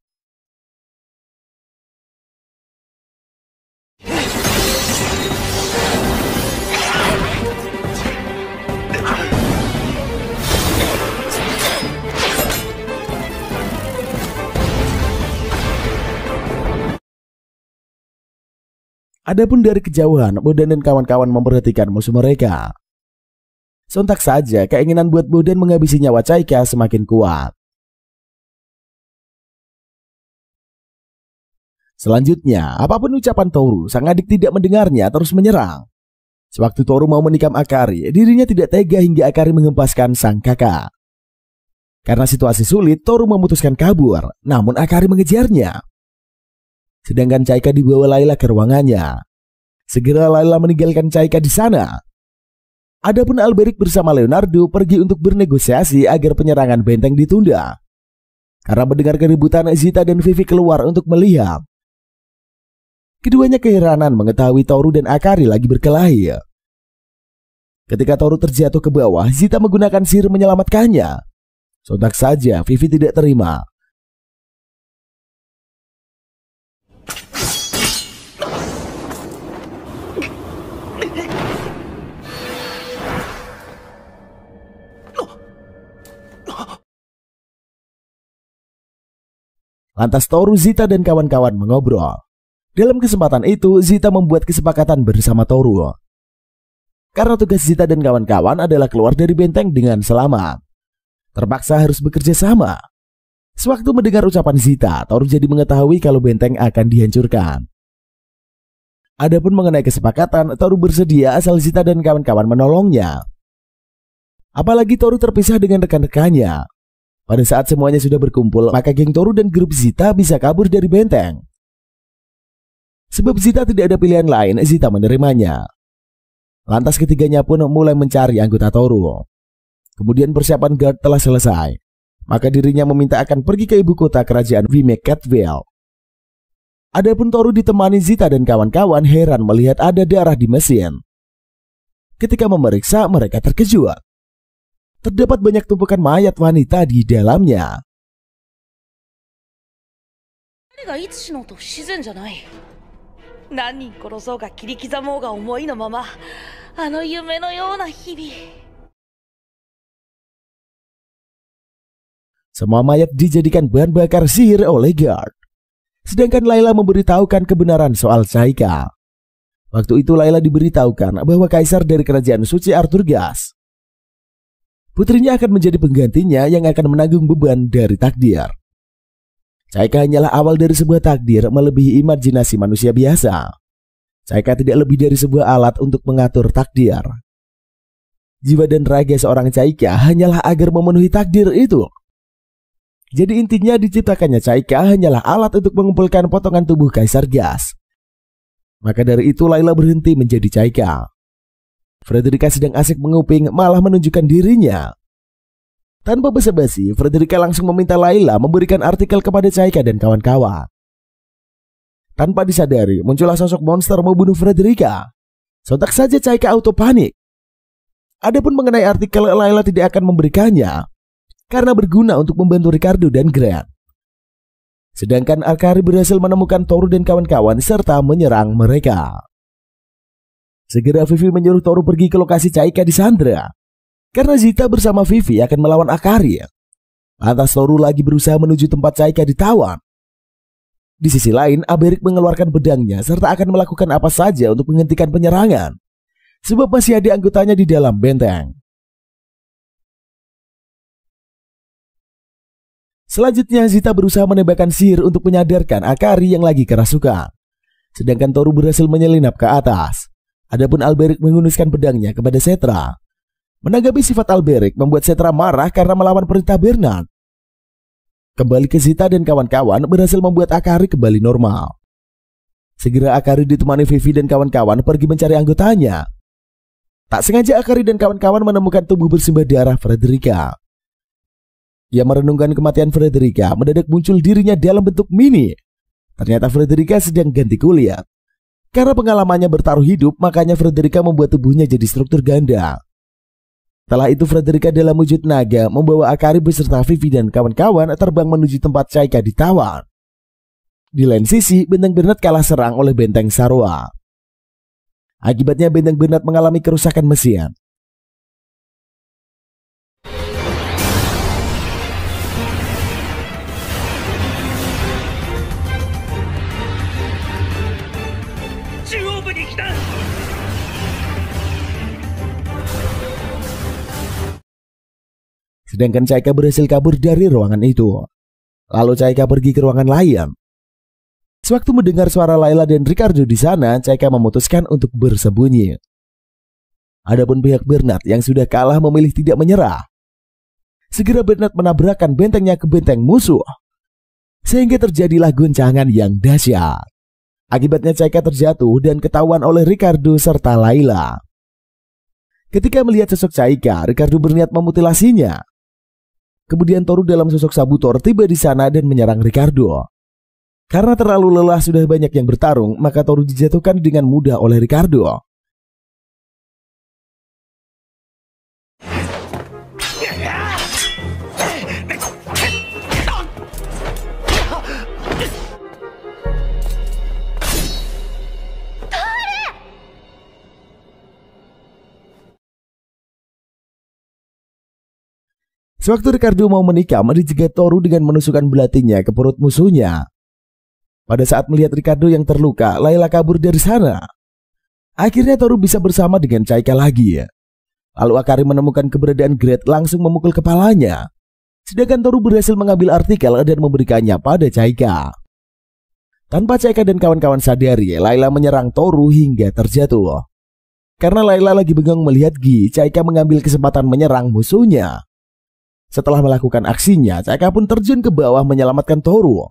Adapun dari kejauhan, Budan dan kawan-kawan memperhatikan musuh mereka. Sontak saja keinginan buat Budan menghabisi nyawa Chaika semakin kuat. Selanjutnya, apapun ucapan Toru, sang adik tidak mendengarnya terus menyerang. Sewaktu Toru mau menikam Akari, dirinya tidak tega hingga Akari menghempaskan sang kakak. Karena situasi sulit, Toru memutuskan kabur, namun Akari mengejarnya. Sedangkan Chaika dibawa Layla ke ruangannya. Segera Layla meninggalkan Chaika di sana. Adapun Alberic bersama Leonardo pergi untuk bernegosiasi agar penyerangan benteng ditunda. Karena mendengar keributan, Zita dan Vivi keluar untuk melihat. Keduanya keheranan mengetahui Toru dan Akari lagi berkelahi. Ketika Toru terjatuh ke bawah, Zita menggunakan sihir menyelamatkannya. Sontak saja Vivi tidak terima. Lantas Toru, Zita, dan kawan-kawan mengobrol. Dalam kesempatan itu, Zita membuat kesepakatan bersama Toru. Karena tugas Zita dan kawan-kawan adalah keluar dari benteng dengan selamat, terpaksa harus bekerja sama. Sewaktu mendengar ucapan Zita, Toru jadi mengetahui kalau benteng akan dihancurkan. Adapun mengenai kesepakatan, Toru bersedia asal Zita dan kawan-kawan menolongnya. Apalagi Toru terpisah dengan rekan-rekannya. Pada saat semuanya sudah berkumpul, maka geng Toru dan grup Zita bisa kabur dari benteng. Sebab Zita tidak ada pilihan lain, Zita menerimanya. Lantas ketiganya pun mulai mencari anggota Toru. Kemudian persiapan guard telah selesai. Maka dirinya meminta akan pergi ke ibu kota kerajaan Vime Catville. Adapun Toru ditemani Zita dan kawan-kawan heran melihat ada darah di mesin. Ketika memeriksa, mereka terkejut. Terdapat banyak tumpukan mayat wanita di dalamnya. がいつ死のうと不自然じゃない。何人殺そうが切り刻もうが思いのまま、あの夢のような日々。 Semua mayat dijadikan bahan bakar sihir oleh guard. Sedangkan Layla memberitahukan kebenaran soal Chaika. Waktu itu Layla diberitahukan bahwa kaisar dari kerajaan suci Arturgas, putrinya akan menjadi penggantinya yang akan menanggung beban dari takdir. Chaika hanyalah awal dari sebuah takdir melebihi imajinasi manusia biasa. Chaika tidak lebih dari sebuah alat untuk mengatur takdir. Jiwa dan raga seorang Chaika hanyalah agar memenuhi takdir itu. Jadi intinya diciptakannya Chaika hanyalah alat untuk mengumpulkan potongan tubuh Kaisar Gas. Maka dari itu Layla berhenti menjadi Chaika. Frederica sedang asik menguping malah menunjukkan dirinya. Tanpa basa-basi, Frederica langsung meminta Layla memberikan artikel kepada Chaika dan kawan-kawan. Tanpa disadari, muncullah sosok monster membunuh Frederica. Sontak saja Chaika auto panik. Adapun mengenai artikel, Layla tidak akan memberikannya karena berguna untuk membantu Ricardo dan Grant. Sedangkan Akari berhasil menemukan Toru dan kawan-kawan serta menyerang mereka. Segera Vivi menyuruh Toru pergi ke lokasi Chaika disandra. Karena Zita bersama Vivi akan melawan Akari. Lantas Toru lagi berusaha menuju tempat Chaika ditawan. Di sisi lain, Aberik mengeluarkan pedangnya serta akan melakukan apa saja untuk menghentikan penyerangan. Sebab masih ada anggotanya di dalam benteng. Selanjutnya Zita berusaha menembakkan sihir untuk menyadarkan Akari yang lagi kerasukan. Sedangkan Toru berhasil menyelinap ke atas. Adapun Alberic menghunuskan pedangnya kepada Cetra. Menanggapi sifat Alberic membuat Cetra marah karena melawan perintah Bernard. Kembali ke Zita dan kawan-kawan berhasil membuat Akari kembali normal. Segera Akari ditemani Vivi dan kawan-kawan pergi mencari anggotanya. Tak sengaja Akari dan kawan-kawan menemukan tubuh bersimbah darah Frederica. Ia merenungkan kematian Frederica, mendadak muncul dirinya dalam bentuk mini. Ternyata Frederica sedang ganti kulit. Karena pengalamannya bertaruh hidup, makanya Frederica membuat tubuhnya jadi struktur ganda. Setelah itu Frederica dalam wujud naga membawa Akari beserta Vivi dan kawan-kawan terbang menuju tempat Chaika ditawan. Di lain sisi, Benteng Bernard kalah serang oleh Benteng Sarwa. Akibatnya Benteng Bernard mengalami kerusakan mesin. Sedangkan Chaika berhasil kabur dari ruangan itu. Lalu Chaika pergi ke ruangan lain. Sewaktu mendengar suara Layla dan Ricardo di sana, Chaika memutuskan untuk bersembunyi. Adapun pihak Bernard yang sudah kalah memilih tidak menyerah. Segera Bernard menabrakkan bentengnya ke benteng musuh. Sehingga terjadilah guncangan yang dahsyat. Akibatnya Chaika terjatuh dan ketahuan oleh Ricardo serta Layla. Ketika melihat sosok Chaika, Ricardo berniat memutilasinya. Kemudian Toru dalam sosok Sabutor tiba di sana dan menyerang Ricardo. Karena terlalu lelah sudah banyak yang bertarung, maka Toru dijatuhkan dengan mudah oleh Ricardo. Sewaktu Ricardo mau menikam, dijegat Toru dengan menusukkan belatinya ke perut musuhnya. Pada saat melihat Ricardo yang terluka, Layla kabur dari sana. Akhirnya Toru bisa bersama dengan Chaika lagi. Lalu Akari menemukan keberadaan Great langsung memukul kepalanya. Sedangkan Toru berhasil mengambil artikel dan memberikannya pada Chaika. Tanpa Chaika dan kawan-kawan sadari, Layla menyerang Toru hingga terjatuh. Karena Layla lagi bengong melihat Gi, Chaika mengambil kesempatan menyerang musuhnya. Setelah melakukan aksinya, Chaika pun terjun ke bawah menyelamatkan Toru.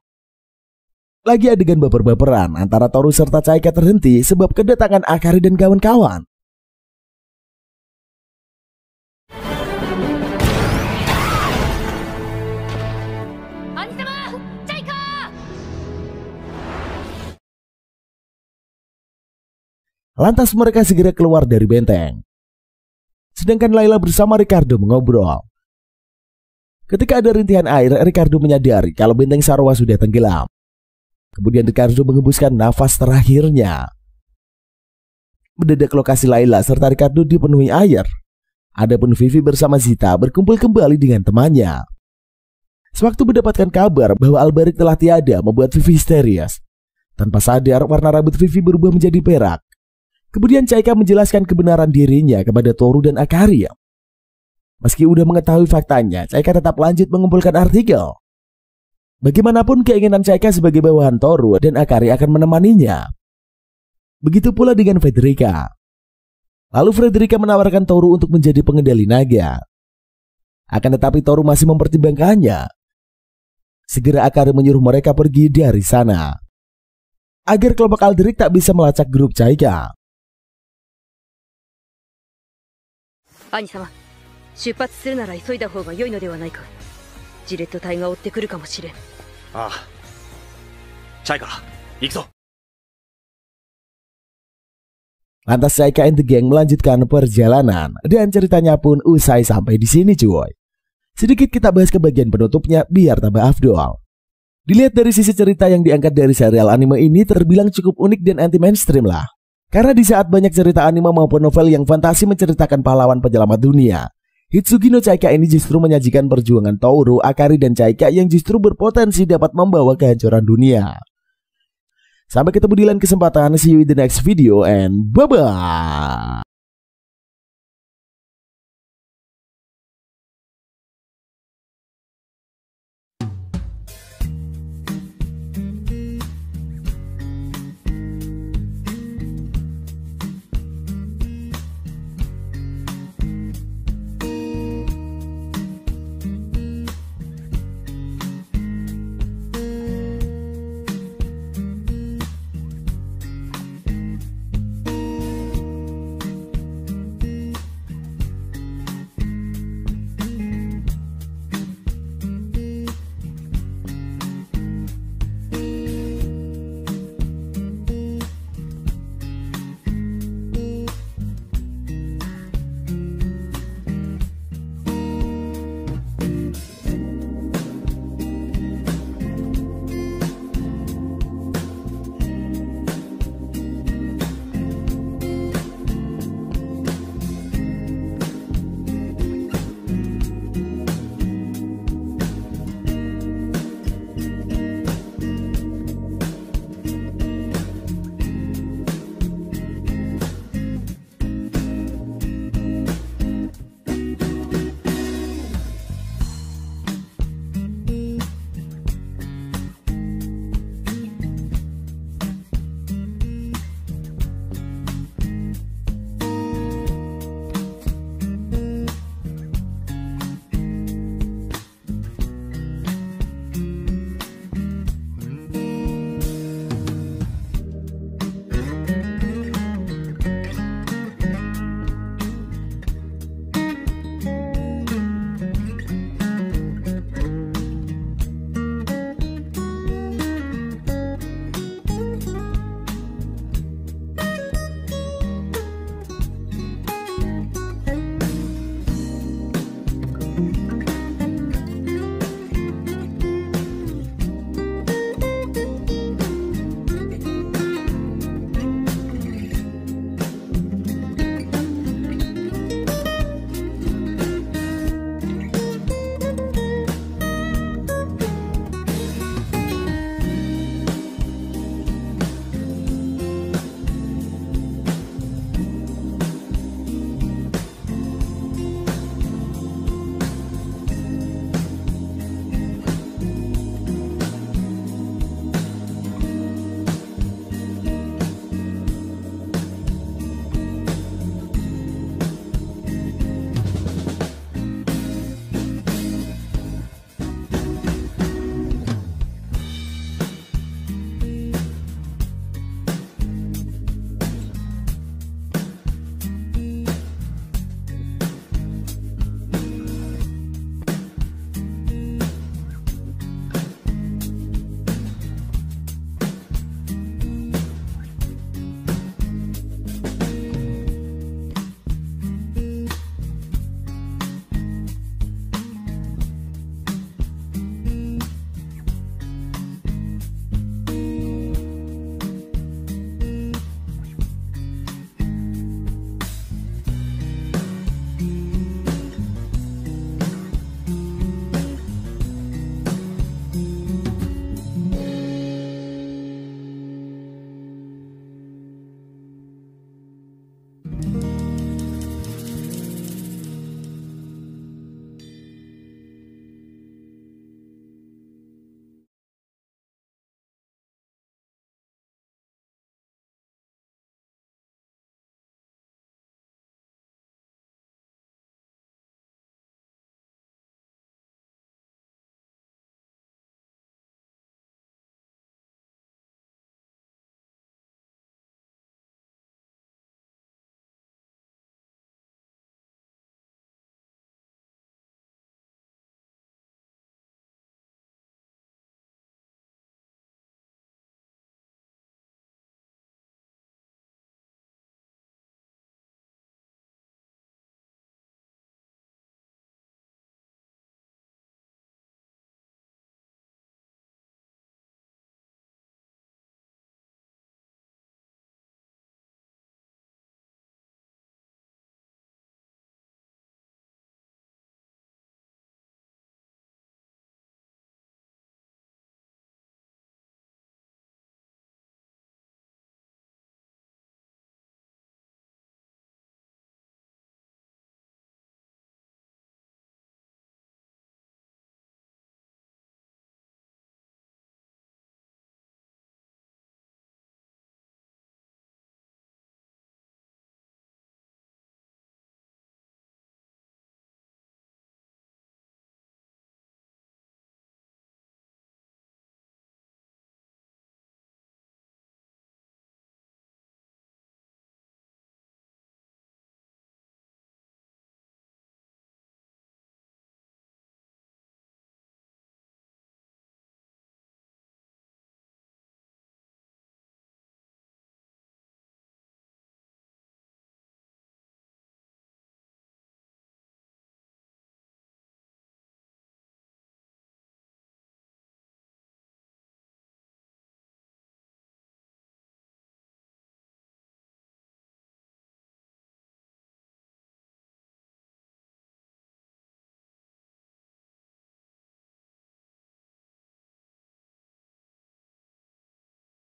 Lagi adegan baper-baperan antara Toru serta Chaika terhenti sebab kedatangan Akari dan kawan-kawan. Lantas mereka segera keluar dari benteng. Sedangkan Layla bersama Ricardo mengobrol. Ketika ada rintihan air, Ricardo menyadari kalau benteng Sarwa sudah tenggelam. Kemudian Ricardo mengembuskan nafas terakhirnya. Mendadak lokasi Layla serta Ricardo dipenuhi air. Adapun Vivi bersama Zita berkumpul kembali dengan temannya. Sewaktu mendapatkan kabar bahwa Alberich telah tiada membuat Vivi histeris. Tanpa sadar, warna rambut Vivi berubah menjadi perak. Kemudian Chaika menjelaskan kebenaran dirinya kepada Toru dan Akari. Meski udah mengetahui faktanya, Chaika tetap lanjut mengumpulkan artikel. Bagaimanapun keinginan Chaika sebagai bawahan Toru dan Akari akan menemaninya. Begitu pula dengan Frederica. Lalu Frederica menawarkan Toru untuk menjadi pengendali naga. Akan tetapi Toru masih mempertimbangkannya. Segera Akari menyuruh mereka pergi dari sana. Agar kelompok Aldrich tak bisa melacak grup Chaika. Ani-sama, 出発するなら急いだ方が良いのではないか。ジレット隊が追ってくるかもしれん。ああ。チャイカ、行くぞ。 Lantas Chaika and the Gang melanjutkan perjalanan dan ceritanya pun usai sampai di sini cuy. Sedikit kita bahas ke bagian penutupnya biar tambah afdol. Dilihat dari sisi cerita yang diangkat dari serial anime ini terbilang cukup unik dan anti mainstream lah. Karena di saat banyak cerita anime maupun novel yang fantasi menceritakan pahlawan penyelamat dunia, Hitsugi no Chaika ini justru menyajikan perjuangan Toru, Akari, dan Chaika yang justru berpotensi dapat membawa kehancuran dunia. Sampai ketemu di lain kesempatan, see you in the next video and bye-bye.